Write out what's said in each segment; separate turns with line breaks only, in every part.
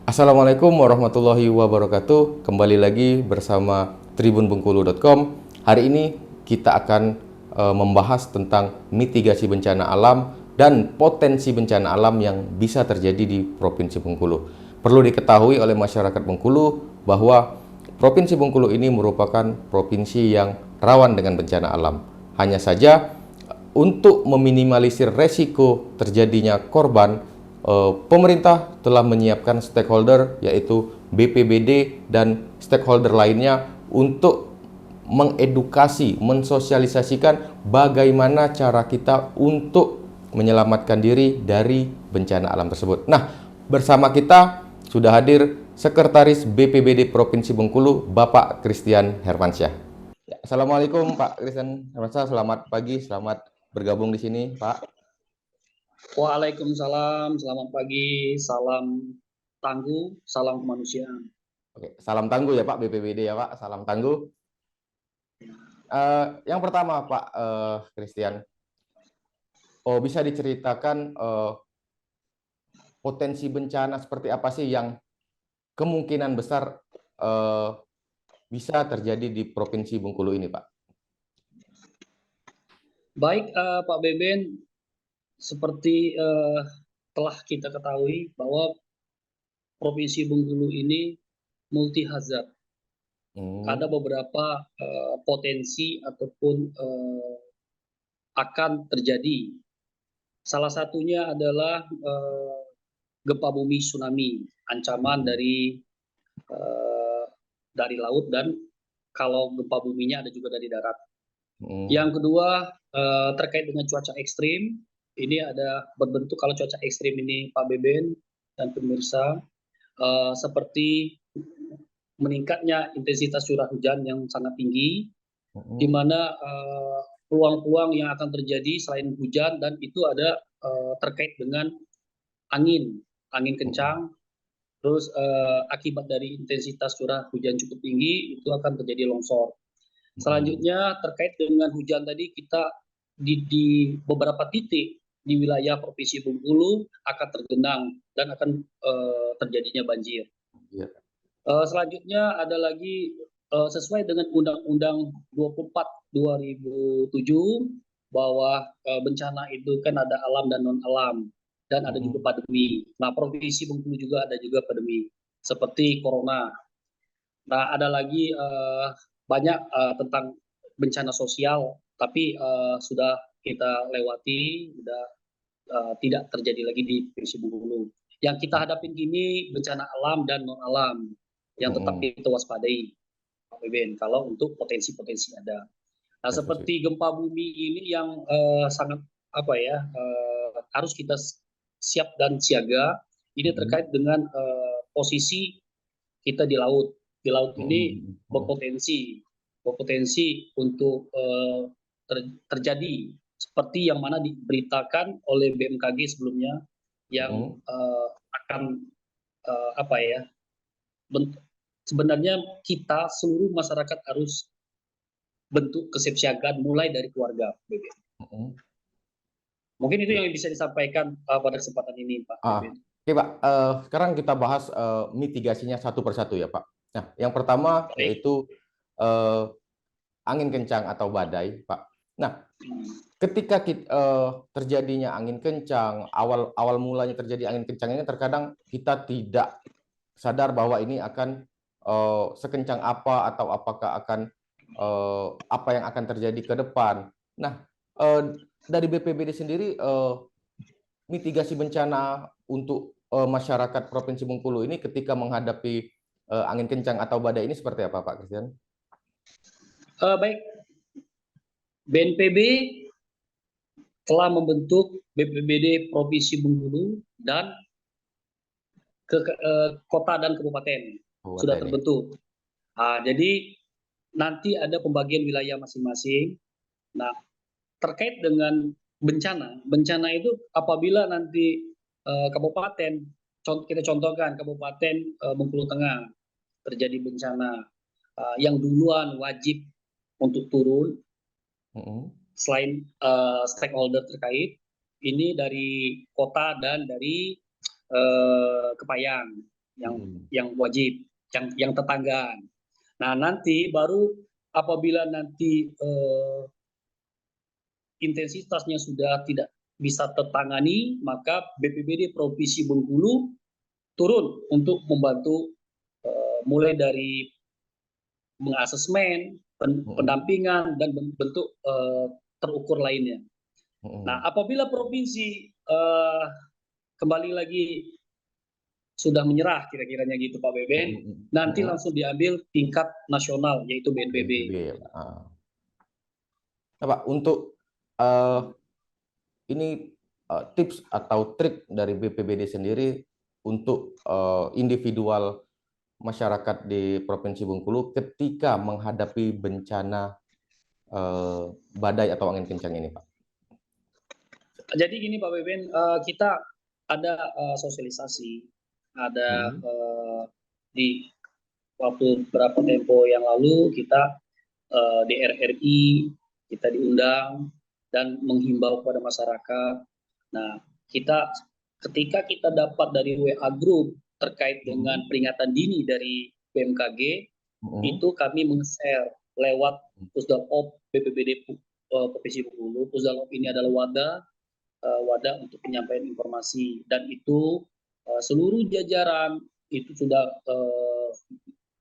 Assalamualaikum warahmatullahi wabarakatuh. Kembali lagi bersama tribunbengkulu.com. Hari ini kita akan membahas tentang mitigasi bencana alam dan potensi bencana alam yang bisa terjadi di Provinsi Bengkulu. Perlu diketahui oleh masyarakat Bengkulu bahwa Provinsi Bengkulu ini merupakan provinsi yang rawan dengan bencana alam. Hanya saja untuk meminimalisir resiko terjadinya korban, pemerintah telah menyiapkan stakeholder yaitu BPBD dan stakeholder lainnya untuk mengedukasi, mensosialisasikan bagaimana cara kita untuk menyelamatkan diri dari bencana alam tersebut. Nah, bersama kita sudah hadir Sekretaris BPBD Provinsi Bengkulu, Bapak Christian Hermansyah. Ya, Assalamualaikum Pak Christian Hermansyah, selamat pagi, selamat bergabung di sini, Pak.
Waalaikumsalam, selamat pagi, salam tangguh, salam kemanusiaan.
Oke, salam tangguh ya Pak, BPBD ya Pak, salam tangguh. Yang pertama Pak Christian, bisa diceritakan potensi bencana seperti apa sih yang kemungkinan besar eh, bisa terjadi di Provinsi Bengkulu ini Pak?
Baik, Pak Beben, seperti telah kita ketahui bahwa Provinsi Bengkulu ini multi hazard. Ada
Hmm.
beberapa potensi ataupun akan terjadi. Salah satunya adalah gempa bumi tsunami, ancaman
Hmm.
eh, dari laut dan kalau gempa buminya ada juga dari darat.
Hmm.
Yang kedua, terkait dengan cuaca ekstrim, ini ada berbentuk kalau cuaca ekstrim ini Pak Beben dan pemirsa, seperti meningkatnya intensitas curah hujan yang sangat tinggi, di
Hmm.
mana peluang-peluang yang akan terjadi selain hujan dan itu ada terkait dengan angin, angin
Hmm.
kencang, terus akibat dari intensitas curah hujan cukup tinggi itu akan terjadi longsor.
Hmm.
Selanjutnya terkait dengan hujan tadi kita di beberapa titik di wilayah Provinsi Bengkulu akan tergenang dan akan terjadinya banjir.
Ya.
Selanjutnya ada lagi sesuai dengan Undang-Undang 24 2007 bahwa bencana itu kan ada alam dan non alam dan ada juga
Hmm.
pandemi. Nah, Provinsi Bengkulu juga ada juga pandemi seperti corona. Nah, ada lagi banyak tentang bencana sosial, tapi sudah kita lewati, sudah tidak terjadi lagi di Provinsi Bengkulu. Yang kita hadapin kini bencana alam dan non alam yang tetap
Hmm.
kita waspadai, Pak Beben. Kalau untuk potensi-potensi ada. Nah,
Ya,
seperti gempa bumi ini yang sangat apa ya harus kita siap dan siaga. Ini
Hmm.
terkait dengan posisi kita di laut. Di laut ini
Hmm. Hmm.
berpotensi berpotensi untuk terjadi seperti yang mana diberitakan oleh BMKG sebelumnya yang
Hmm.
akan apa ya sebenarnya kita seluruh masyarakat harus bentuk kesiapsiagaan mulai dari keluarga.
Hmm.
Mungkin itu
Ya.
yang bisa disampaikan pada kesempatan ini, Pak Beben.
Oke Pak, sekarang kita bahas mitigasinya satu persatu ya Pak. Nah, yang pertama
Baik.
yaitu eh, angin kencang atau badai Pak. Nah, ketika terjadinya angin kencang, awal awal mulanya terjadi angin kencang ini terkadang kita tidak sadar bahwa ini akan sekencang apa atau apakah akan apa yang akan terjadi ke depan. Nah, dari BPBD sendiri mitigasi bencana untuk masyarakat Provinsi Bengkulu ini ketika menghadapi angin kencang atau badai ini seperti apa, Pak Christian?
Baik, BNPB telah membentuk BPBD Provinsi Bengkulu dan kota dan kabupaten
Oh,
sudah
TNI.
terbentuk. Jadi nanti ada pembagian wilayah masing-masing. Nah, terkait dengan bencana, bencana itu apabila nanti kabupaten, kita contohkan Kabupaten Bengkulu Tengah terjadi bencana, yang duluan wajib untuk turun
Mm-mm.
selain stakeholder terkait, ini dari kota dan dari Kepayang. yang wajib, yang tetanggaan. Nah, nanti baru apabila nanti intensitasnya sudah tidak bisa tertangani, maka BPBD Provinsi Bengkulu turun untuk membantu mulai dari mengasesmen, pendampingan, dan bentuk terukur lainnya. Nah, apabila provinsi kembali lagi sudah menyerah, kira-kiranya gitu Pak Beben, nanti langsung diambil tingkat nasional, yaitu BNPB.
Nah, Pak, untuk ini tips atau trik dari BPBD sendiri untuk individual masyarakat di Provinsi Bengkulu ketika menghadapi bencana badai atau angin kencang ini, Pak?
Jadi gini Pak Beben, kita ada sosialisasi, ada di waktu berapa tempo yang lalu kita di RRI kita diundang dan menghimbau kepada masyarakat. Nah, ketika kita dapat dari WA group terkait dengan peringatan dini dari BMKG, itu kami meng-share lewat Pusdalop BPBD Provinsi Bengkulu. Pusdalop ini adalah wadah untuk penyampaian informasi, dan itu seluruh jajaran itu sudah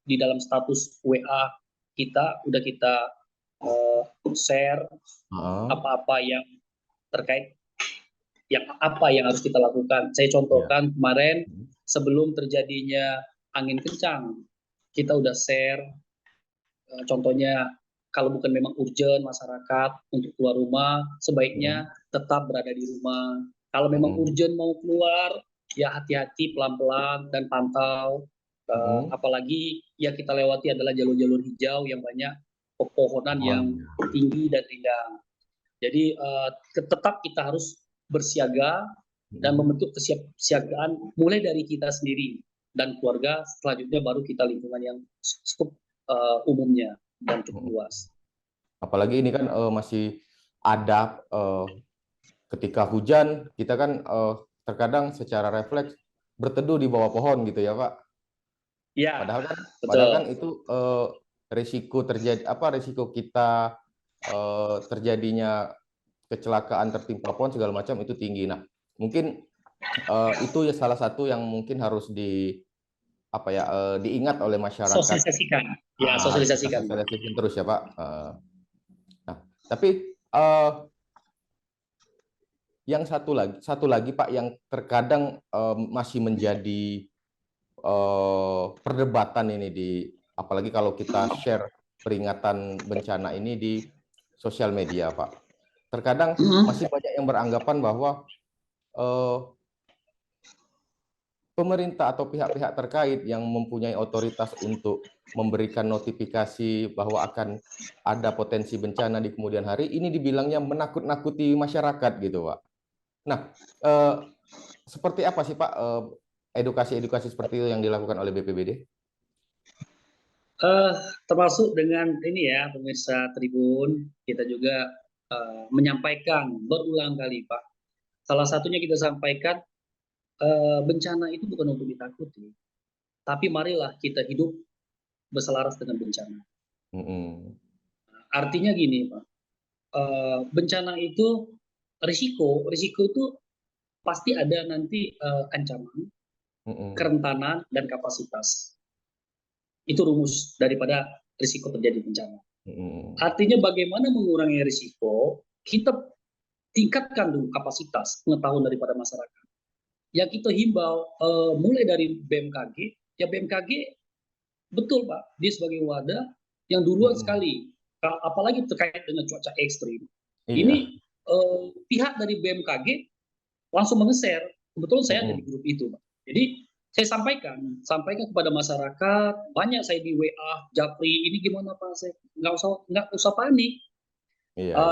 di dalam status WA kita share apa-apa yang terkait apa yang harus kita lakukan. Saya contohkan kemarin sebelum terjadinya angin kencang, kita udah share contohnya kalau bukan memang urgent masyarakat untuk keluar rumah, sebaiknya tetap berada di rumah. Kalau memang urgent mau keluar, ya hati-hati, pelan-pelan dan pantau. Apalagi yang kita lewati adalah jalur-jalur hijau yang banyak pepohonan yang tinggi dan rindang. Jadi tetap kita harus bersiaga dan membentuk kesiapsiagaan mulai dari kita sendiri dan keluarga, selanjutnya baru kita lingkungan yang cukup umumnya dan cukup luas.
Apalagi ini kan masih ada ketika hujan, kita kan terkadang secara refleks berteduh di bawah pohon gitu ya, Pak.
Ya,
padahal kan itu risiko kita terjadinya kecelakaan tertimpa pohon segala macam itu tinggi. Nah, mungkin itu ya salah satu yang mungkin harus diingat oleh masyarakat.
Sosialisasikan. Ya, sosialisasikan.
Sosialisasikan terus ya, Pak. Nah, tapi yang satu lagi Pak, yang terkadang masih menjadi perdebatan ini apalagi kalau kita share peringatan bencana ini di sosial media, Pak. Terkadang masih banyak yang beranggapan bahwa pemerintah atau pihak-pihak terkait yang mempunyai otoritas untuk memberikan notifikasi bahwa akan ada potensi bencana di kemudian hari, ini dibilangnya menakut-nakuti masyarakat gitu, Pak. Nah, seperti apa sih Pak edukasi-edukasi seperti itu yang dilakukan oleh BPBD?
Termasuk dengan ini ya, pemirsa Tribun, kita juga menyampaikan berulang kali Pak. Salah satunya kita sampaikan, bencana itu bukan untuk ditakuti, tapi marilah kita hidup berselaras dengan bencana. Artinya gini Pak, bencana itu risiko itu pasti ada nanti ancaman, kerentanan, dan kapasitas. Itu rumus daripada risiko terjadi bencana. Artinya bagaimana mengurangi risiko, kita tingkatkan dulu kapasitas pengetahuan daripada masyarakat. Yang kita himbau mulai dari BMKG, ya BMKG betul Pak, dia sebagai wadah yang duluan sekali, apalagi terkait dengan cuaca ekstrim. Ini pihak dari BMKG langsung menge-share. Kebetulan saya ada di grup itu, Pak. Jadi saya sampaikan kepada masyarakat, banyak saya di WA, Japri, ini gimana Pak? Saya nggak usah panik,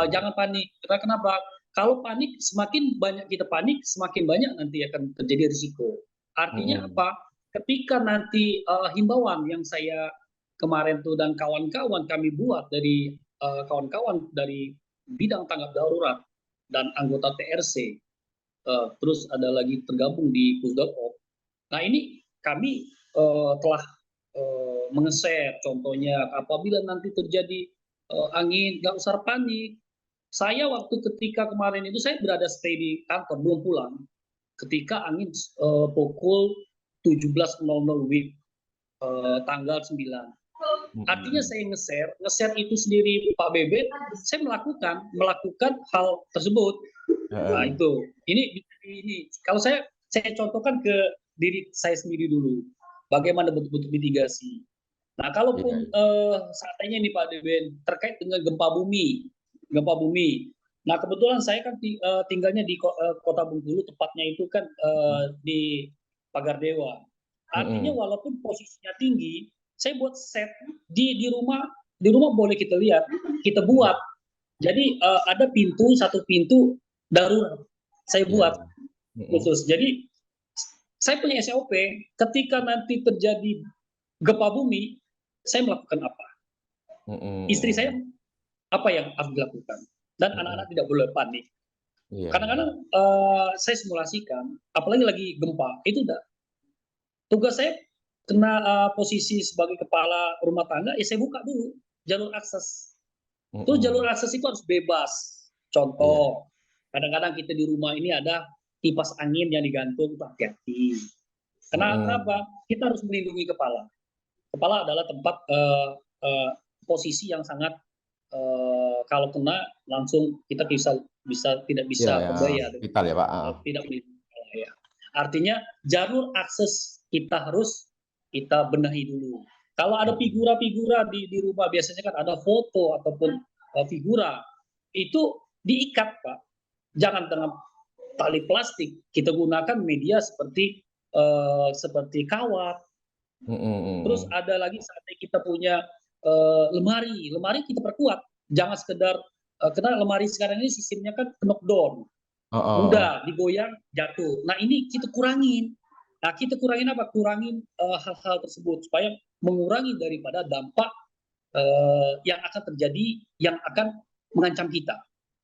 jangan panik. Kenapa? Kalau panik, semakin banyak kita panik, semakin banyak nanti akan terjadi risiko. Artinya apa? Ketika nanti himbauan yang saya kemarin tuh dan kawan-kawan kami buat dari kawan-kawan dari bidang tanggap darurat dan anggota TRC, terus ada lagi tergabung di Pusdalop. Nah ini kami telah mengeser, contohnya apabila nanti terjadi angin, nggak usah panik. Saya waktu ketika kemarin itu saya berada stay di kantor, belum pulang. Ketika angin pukul 17.00 WIB tanggal 9. Artinya saya nge-share itu sendiri Pak Beben, saya melakukan hal tersebut. Nah itu, ini kalau saya contohkan ke diri saya sendiri dulu, bagaimana bentuk-bentuk mitigasi. Nah, kalaupun seandainya ini Pak Beben terkait dengan gempa bumi. Nah, kebetulan saya kan tinggalnya di Kota Bengkulu, tepatnya itu kan di Pagar Dewa. Artinya walaupun posisinya tinggi, saya buat set di rumah boleh kita lihat, kita buat. Jadi ada satu pintu darurat saya buat khusus. Jadi saya punya SOP, ketika nanti terjadi gempa bumi, saya melakukan apa? Istri saya apa yang harus dilakukan? Dan anak-anak tidak boleh panik. Kadang-kadang saya simulasikan, apalagi lagi gempa, itu udah tugas saya kena posisi sebagai kepala rumah tangga, ya saya buka dulu jalur akses. Terus jalur akses itu harus bebas. Contoh, kadang-kadang kita di rumah ini ada kipas angin yang digantung, hati-hati. Kenapa? Kita harus melindungi kepala. Kepala adalah tempat posisi yang sangat kalau kena langsung kita tidak bisa berdaya.
Vital ya Pak.
Tidak melindungi kepala ya. Artinya jalur akses kita harus kita benahi dulu. Kalau ada figura-figura di rumah, biasanya kan ada foto ataupun figura, itu diikat Pak. Jangan dengan tali plastik. Kita gunakan media seperti kawat. Terus ada lagi saatnya kita punya lemari kita perkuat. Jangan sekedar karena lemari sekarang ini sistemnya kan knockdown. Mudah digoyang jatuh. Nah ini kita kurangin. Nah kita kurangin apa? Kurangin hal-hal tersebut supaya mengurangi daripada dampak yang akan terjadi, yang akan mengancam kita.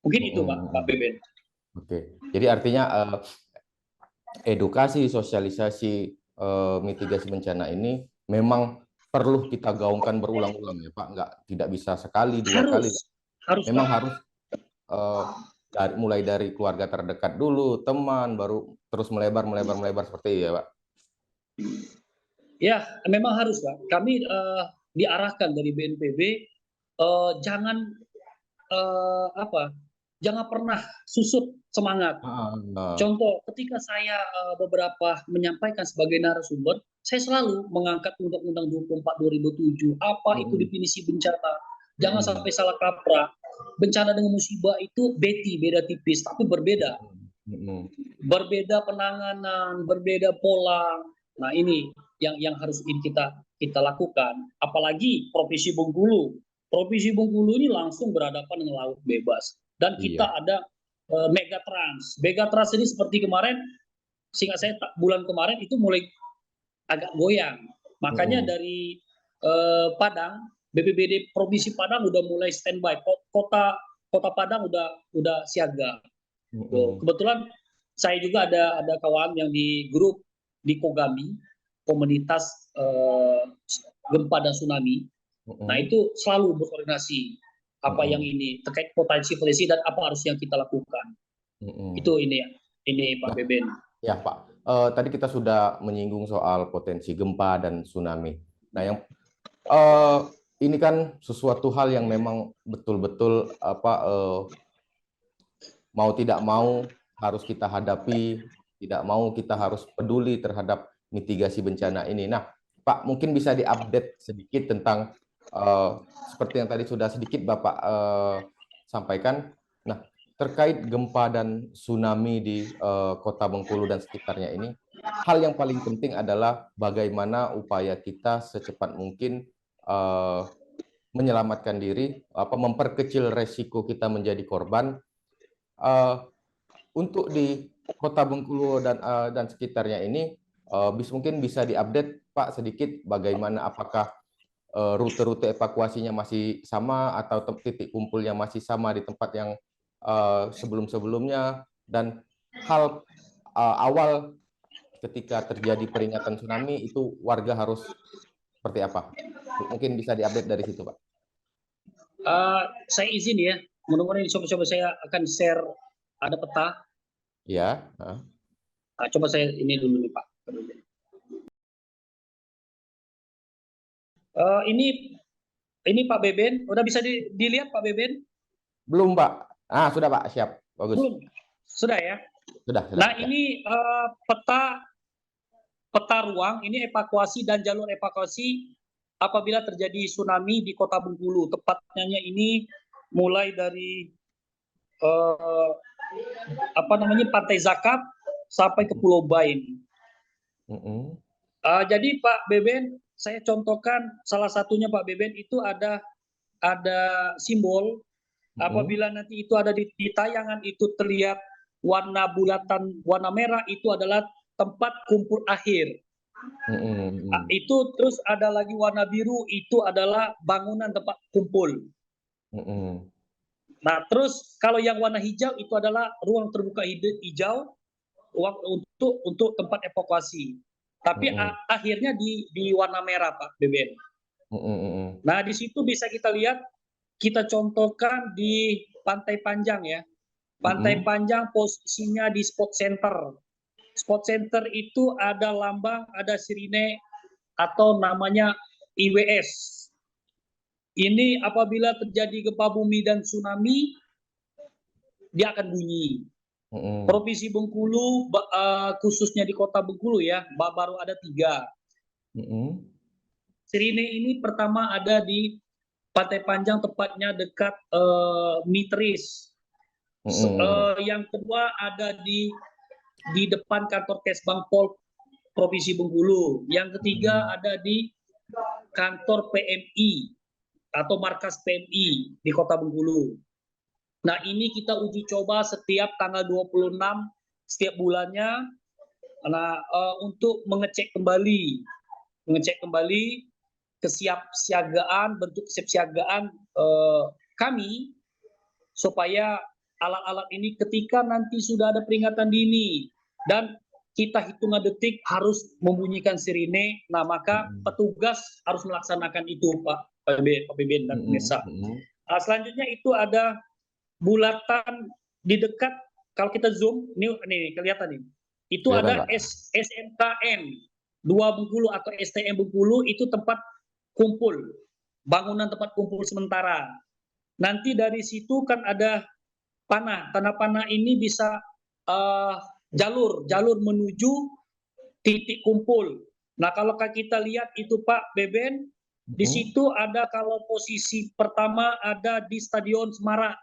Mungkin itu Pak Beben.
Oke. Jadi artinya edukasi, sosialisasi, mitigasi bencana ini memang perlu kita gaungkan berulang-ulang ya Pak. Tidak bisa sekali, dua kali. Memang harus mulai dari keluarga terdekat dulu, teman, baru terus melebar seperti itu ya Pak.
Ya, memang harus Pak. Kami diarahkan dari BNPB jangan jangan pernah susut semangat. Contoh, ketika saya beberapa menyampaikan sebagai narasumber, saya selalu mengangkat Undang-Undang 24 2007. Apa itu definisi bencana? Jangan sampai salah kaprah. Bencana dengan musibah itu beda tipis, tapi berbeda. Berbeda penanganan, berbeda pola. Nah ini yang harus kita lakukan. Apalagi Provinsi Bengkulu. Provinsi Bengkulu ini langsung berhadapan dengan laut bebas. Dan kita ada Megatrans. Megatrans ini seperti kemarin, seingat saya bulan kemarin itu mulai agak goyang. Makanya dari Padang, BPBD Provinsi Padang udah mulai standby. Kota Padang udah siaga. Kebetulan saya juga ada kawan yang di grup di Kogami, komunitas gempa dan tsunami. Nah itu selalu berkoordinasi apa yang ini terkait potensi dan apa harus yang kita lakukan. Itu ini Pak Beben.
Ya Pak, tadi kita sudah menyinggung soal potensi gempa dan tsunami. Nah yang ini kan sesuatu hal yang memang betul-betul mau tidak mau harus kita hadapi, tidak mau kita harus peduli terhadap mitigasi bencana ini. Nah, Pak, mungkin bisa diupdate sedikit tentang seperti yang tadi sudah sedikit Bapak sampaikan. Nah, terkait gempa dan tsunami di Kota Bengkulu dan sekitarnya ini, hal yang paling penting adalah bagaimana upaya kita secepat mungkin menyelamatkan diri, memperkecil resiko kita menjadi korban. Untuk di Kota Bengkulu dan sekitarnya ini, mungkin bisa diupdate Pak sedikit bagaimana, apakah rute-rute evakuasinya masih sama atau titik kumpulnya masih sama di tempat yang sebelum-sebelumnya, dan hal awal ketika terjadi peringatan tsunami itu warga harus seperti apa? Mungkin bisa diupdate dari situ, Pak.
Saya izin ya, mudah-mudahan coba-coba saya akan share ada peta.
Ya. Heeh.
Coba saya ini dulu nih Pak. Ini Pak Beben, udah bisa dilihat Pak Beben?
Belum, Pak. Sudah, Pak. Siap. Bagus.
Belum, sudah ya.
Sudah.
Nah
Ya.
ini peta ruang, ini evakuasi dan jalur evakuasi apabila terjadi tsunami di Kota Bengkulu. Tepatnya ini mulai dari Pantai Zakap sampai ke Pulau Bain. Jadi Pak Beben, saya contohkan salah satunya Pak Beben itu ada simbol. Apabila nanti itu ada di tayangan itu terlihat warna bulatan warna merah, itu adalah tempat kumpul akhir. Itu terus ada lagi warna biru, itu untuk bangunan tempat kumpul. Nah terus kalau yang warna hijau itu adalah ruang terbuka hijau untuk tempat evakuasi. Tapi akhirnya di warna merah Pak Beben. Nah di situ bisa kita lihat, kita contohkan di Pantai Panjang ya. Pantai Panjang posisinya di spot center. Spot center itu ada lambang, ada sirine atau namanya IWS. Ini apabila terjadi gempa bumi dan tsunami, dia akan bunyi. Provinsi Bengkulu, khususnya di Kota Bengkulu ya, baru ada 3. Sirine ini pertama ada di Pantai Panjang, tepatnya dekat Mitris. Yang kedua ada di depan kantor Kesbang Pol Provinsi Bengkulu. Yang ketiga ada di kantor PMI atau markas PMI di Kota Bengkulu. Nah ini kita uji coba setiap tanggal 26 setiap bulannya, untuk mengecek kembali kesiapsiagaan, bentuk kesiapsiagaan kami, supaya alat-alat ini ketika nanti sudah ada peringatan dini dan kita hitungan detik harus membunyikan sirine, nah maka petugas harus melaksanakan itu Pak Beben dan pemirsa. Selanjutnya itu ada bulatan di dekat, kalau kita zoom, ini kelihatan nih, itu ada SMKN 2 Bengkulu atau STM Bengkulu, itu tempat kumpul, bangunan tempat kumpul sementara. Nanti dari situ kan ada tanah panah ini bisa jalur menuju titik kumpul. Nah kalau kita lihat itu Pak Beben, di situ ada, kalau posisi pertama ada di Stadion Semarak.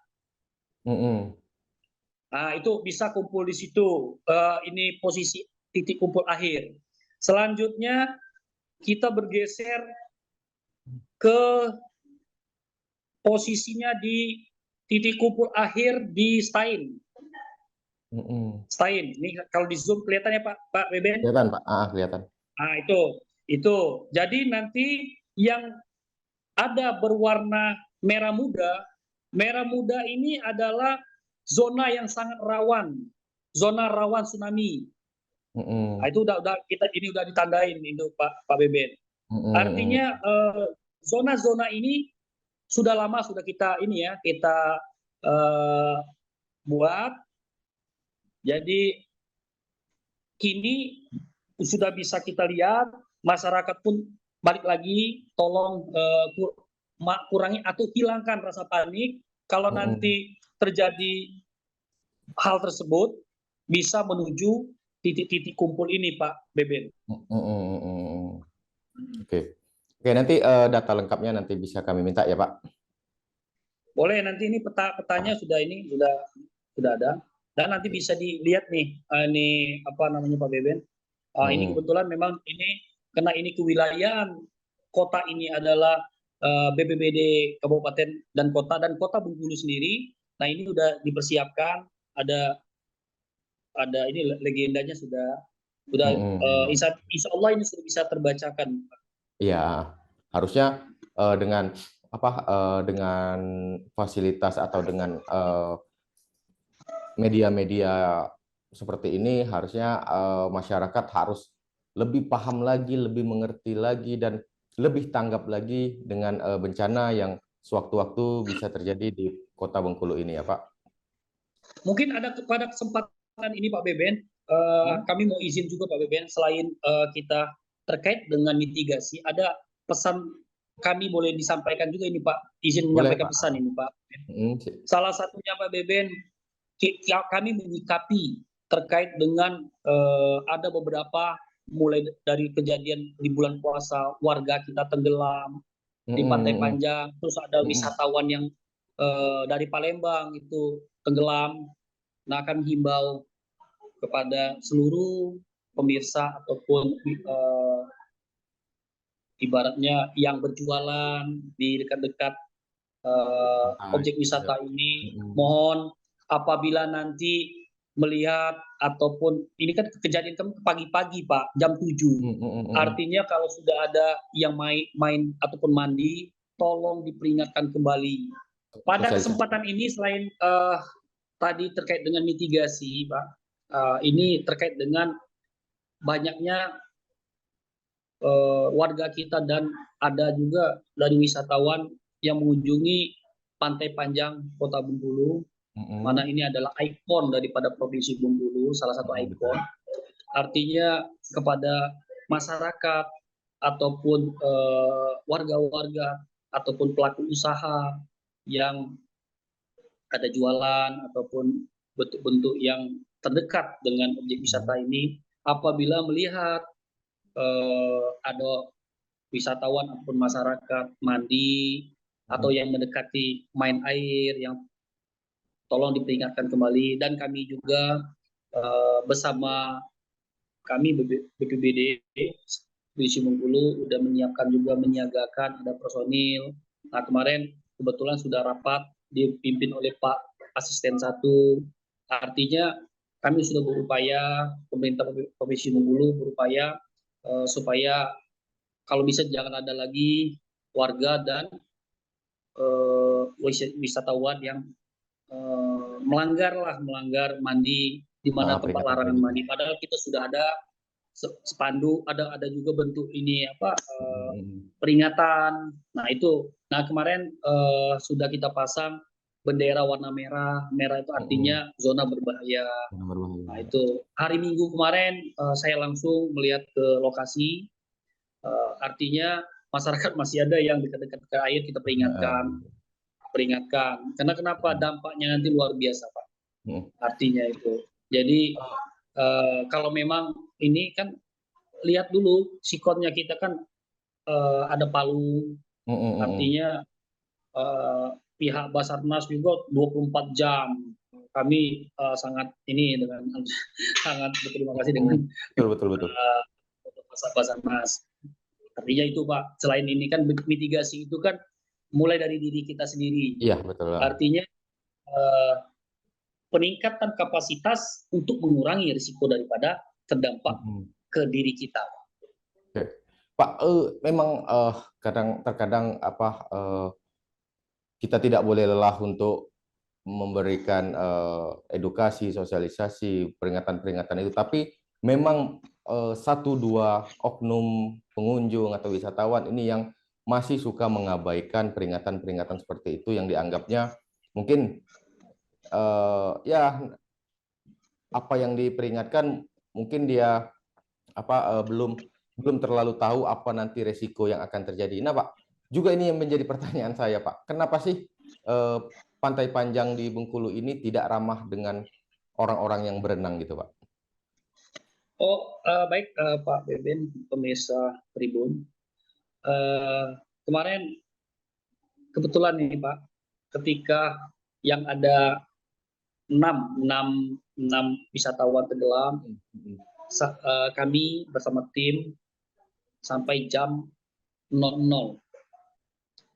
Nah itu bisa kumpul di situ. Ini posisi titik kumpul akhir. Selanjutnya kita bergeser ke posisinya di titik kumpul akhir di Stein. Stein. Ini kalau di zoom kelihatan ya Pak Beben?
Kelihatan Pak. Kelihatan.
Nah itu. Jadi nanti yang ada berwarna merah muda ini adalah zona yang sangat rawan, zona rawan tsunami. Nah, itu udah ditandain itu Pak Beben. Artinya zona-zona ini sudah lama sudah kita buat. Jadi kini sudah bisa kita lihat, masyarakat pun balik lagi, tolong kurangi atau hilangkan rasa panik. Kalau nanti terjadi hal tersebut, bisa menuju titik-titik kumpul ini Pak Beben.
Oke, nanti data lengkapnya nanti bisa kami minta ya Pak.
Boleh, nanti ini petanya sudah ada, dan nanti bisa dilihat nih, ini apa namanya Pak Beben. Ini kebetulan memang ini karena ini kewilayahan kota ini adalah BPBD Kabupaten dan Kota Bengkulu sendiri. Nah ini sudah dipersiapkan, ada ini legendanya sudah insya Allah ini sudah bisa terbacakan.
Iya, harusnya dengan fasilitas atau dengan media-media seperti ini harusnya masyarakat harus lebih paham lagi, lebih mengerti lagi, dan lebih tanggap lagi dengan bencana yang sewaktu-waktu bisa terjadi di Kota Bengkulu ini ya Pak.
Mungkin ada pada kesempatan ini Pak Beben, kami mau izin juga Pak Beben, selain kita terkait dengan mitigasi, ada pesan kami boleh disampaikan juga ini Pak, izin
Boleh
menyampaikan
Pak.
pesan ini Pak.
Mm,
Salah satunya Pak Beben, kami menyikapi terkait dengan ada beberapa mulai dari kejadian di bulan puasa warga kita tenggelam
mm,
di Pantai
mm,
Panjang, terus ada
mm, mm,
wisatawan yang dari Palembang itu tenggelam. Nah, kami himbau kepada seluruh pemirsa ataupun ibaratnya yang berjualan di dekat-dekat
santai.
objek
Ya.
wisata ini,
Mm,
mohon apabila nanti melihat ataupun ini kan kejadian kami pagi-pagi Pak, jam 7.
mm, mm, mm, mm.
Artinya kalau sudah ada yang main ataupun mandi, tolong diperingatkan kembali. Pada
Sosialisasi.
kesempatan ini selain tadi terkait dengan mitigasi, Pak, ini terkait dengan banyaknya warga kita dan ada juga dari wisatawan yang mengunjungi Pantai Panjang Kota Bengkulu,
Mm,
mana
mm.
ini adalah ikon daripada Provinsi Bengkulu, salah satu
Mm,
ikon.
betul.
Artinya kepada masyarakat ataupun warga-warga ataupun pelaku usaha yang ada jualan ataupun bentuk-bentuk yang terdekat dengan objek wisata
Mm,
ini, apabila melihat ada wisatawan ataupun masyarakat mandi atau
mm,
yang mendekati main air, yang tolong diperingatkan kembali. Dan kami juga bersama kami BPBD di Bengkulu udah menyiapkan juga, menyiagakan ada personil. Nah, kemarin kebetulan sudah rapat dipimpin oleh Pak Asisten 1. Artinya kami sudah berupaya, pemerintah Provinsi Bengkulu berupaya supaya kalau bisa jangan ada lagi warga dan wisatawan yang melanggar mandi di mana tempat
peringatan
larangan
peringatan.
mandi. Padahal kita sudah ada spanduk, ada juga bentuk ini apa
Mm, mm,
peringatan. Nah itu, nah kemarin sudah kita pasang bendera warna merah. Merah itu
mm, mm.
artinya zona berbahaya.
Yang
Nah
berbahaya.
itu hari Minggu kemarin saya langsung melihat ke lokasi. Artinya masyarakat masih ada yang dekat-dekat ke air, kita peringatkan,
Mm,
peringatkan. Karena kenapa
mm,
dampaknya nanti luar biasa Pak.
mm.
Artinya itu. Jadi kalau memang ini kan lihat dulu sikonnya kita kan ada palu,
Mm, mm, mm.
artinya eh, pihak Basarnas juga 24 jam. Kami sangat ini dengan sangat berterima kasih dengan
Mm. Betul, betul, betul.
uh, Basarnas. Artinya itu Pak, selain ini kan mitigasi itu kan mulai dari diri kita sendiri.
Iya, betul.
Artinya eh, peningkatan kapasitas untuk mengurangi risiko daripada terdampak
Mm.
ke diri kita.
Oke. Pak, memang terkadang apa kita tidak boleh lelah untuk memberikan edukasi, sosialisasi, peringatan-peringatan itu, tapi memang satu dua oknum pengunjung atau wisatawan ini yang masih suka mengabaikan peringatan-peringatan seperti itu yang dianggapnya mungkin ya apa yang diperingatkan mungkin dia apa belum belum terlalu tahu apa nanti resiko yang akan terjadi. Nah, Pak, juga ini yang menjadi pertanyaan saya, Pak. Kenapa sih eh, Pantai Panjang di Bengkulu ini tidak ramah dengan orang-orang yang berenang gitu, Pak?
Oh, baik Pak Beben, pemirsa Tribun. Eh, Kemarin kebetulan nih Pak, ketika yang ada 6 wisatawan tenggelam, kami bersama tim sampai jam 00.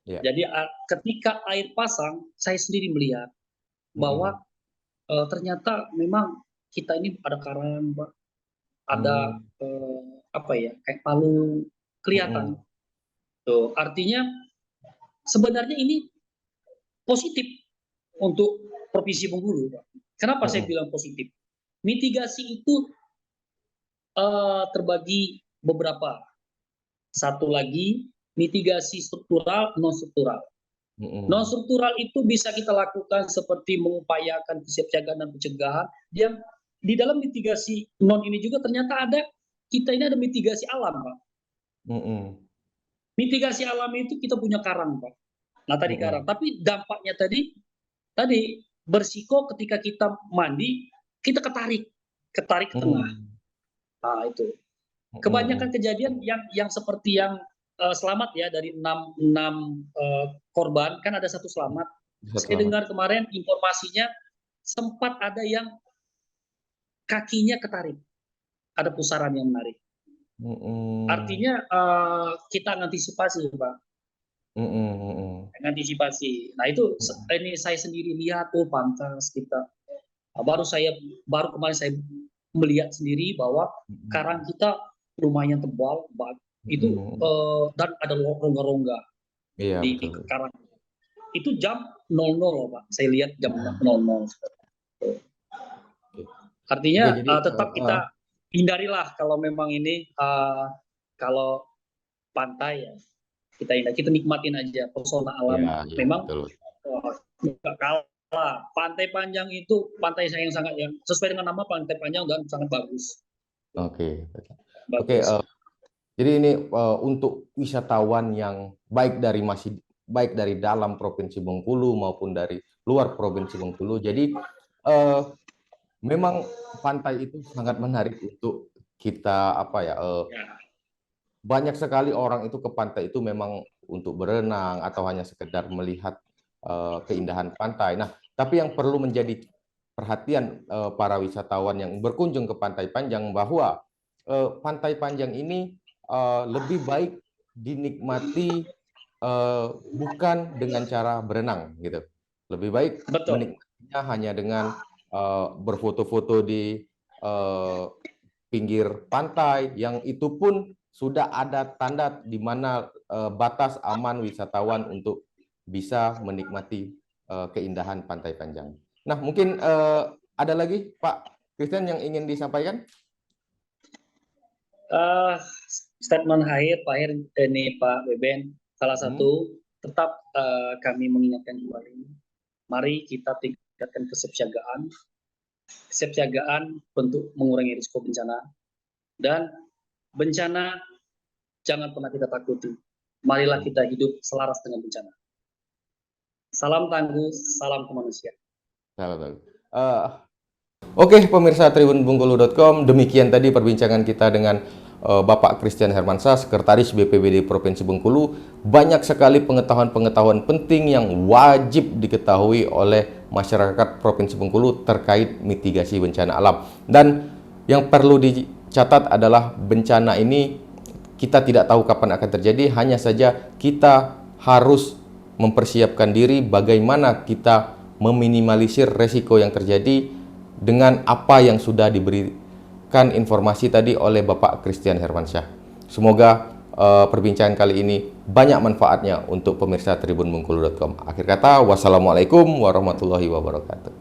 Ya.
Jadi ketika air pasang, saya sendiri melihat bahwa
Mm-mm.
ternyata memang kita ini ada karang, Pak, ada
Mm.
apa ya, kayak palu kelihatan.
Mm-mm.
Tuh, artinya sebenarnya ini positif untuk Provinsi Bengkulu, Pak. Kenapa saya
Mm-mm.
bilang positif? Mitigasi itu terbagi beberapa. Satu lagi, mitigasi struktural, non struktural. Non struktural itu bisa kita lakukan seperti mengupayakan kesiapsiagaan dan pencegahan. Yang di dalam mitigasi non ini juga ternyata kita ini ada mitigasi alam, Pak. Mitigasi alam itu kita punya karang, Pak. Nah tadi karang, tapi dampaknya tadi bersiko ketika kita mandi, kita ketarik ke tengah. Nah itu. Kebanyakan kejadian yang seperti yang selamat ya, dari 6 korban kan ada 1 selamat. Saya dengar kemarin informasinya sempat ada yang kakinya ketarik, ada pusaran yang menarik. Artinya kita antisipasi, Pak. Antisipasi. Nah itu ini saya sendiri lihat pantas kita. Baru kemarin saya melihat sendiri bahwa karang kita lumayan tebal, itu dan ada rongga-rongga di karang. Itu jam 00 loh, Pak. Saya lihat jam 00. Artinya tetap kita hindarilah kalau memang ini kalau pantai ya kita nikmatin aja pesona alam. Memang nggak kalah. Pantai Panjang itu pantai yang sangat yang sesuai dengan nama Pantai Panjang dan sangat bagus.
Oke. Jadi ini untuk wisatawan yang baik dari dalam Provinsi Bengkulu maupun dari luar Provinsi Bengkulu. Jadi memang pantai itu sangat menarik untuk kita banyak sekali orang itu ke pantai itu memang untuk berenang atau hanya sekedar melihat keindahan pantai. Nah, tapi yang perlu menjadi perhatian para wisatawan yang berkunjung ke Pantai Panjang bahwa Pantai Panjang ini lebih baik dinikmati bukan dengan cara berenang gitu. Lebih baik menikmatinya hanya dengan berfoto-foto di pinggir pantai, yang itu pun sudah ada tanda di mana batas aman wisatawan untuk bisa menikmati keindahan Pantai Panjang. Nah, mungkin ada lagi Pak Christian yang ingin disampaikan?
Statement akhir Pak Her ini Pak Beben, salah satu tetap kami mengingatkan kembali, mari kita tingkatkan kesiapsiagaan untuk mengurangi risiko bencana, dan bencana jangan pernah kita takuti. Marilah kita hidup selaras dengan bencana. Salam tangguh, salam kemanusiaan.
Oke, pemirsa tribunbengkulu.com, demikian tadi perbincangan kita dengan Bapak Christian Hermansyah, Sekretaris BPBD Provinsi Bengkulu. Banyak sekali pengetahuan-pengetahuan penting yang wajib diketahui oleh masyarakat Provinsi Bengkulu terkait mitigasi bencana alam. Dan yang perlu dicatat adalah bencana ini kita tidak tahu kapan akan terjadi, hanya saja kita harus mempersiapkan diri bagaimana kita meminimalisir resiko yang terjadi dengan apa yang sudah diberikan informasi tadi oleh Bapak Christian Hermansyah. Semoga perbincangan kali ini banyak manfaatnya untuk pemirsa tribunbengkulu.com. Akhir kata, wassalamualaikum warahmatullahi wabarakatuh.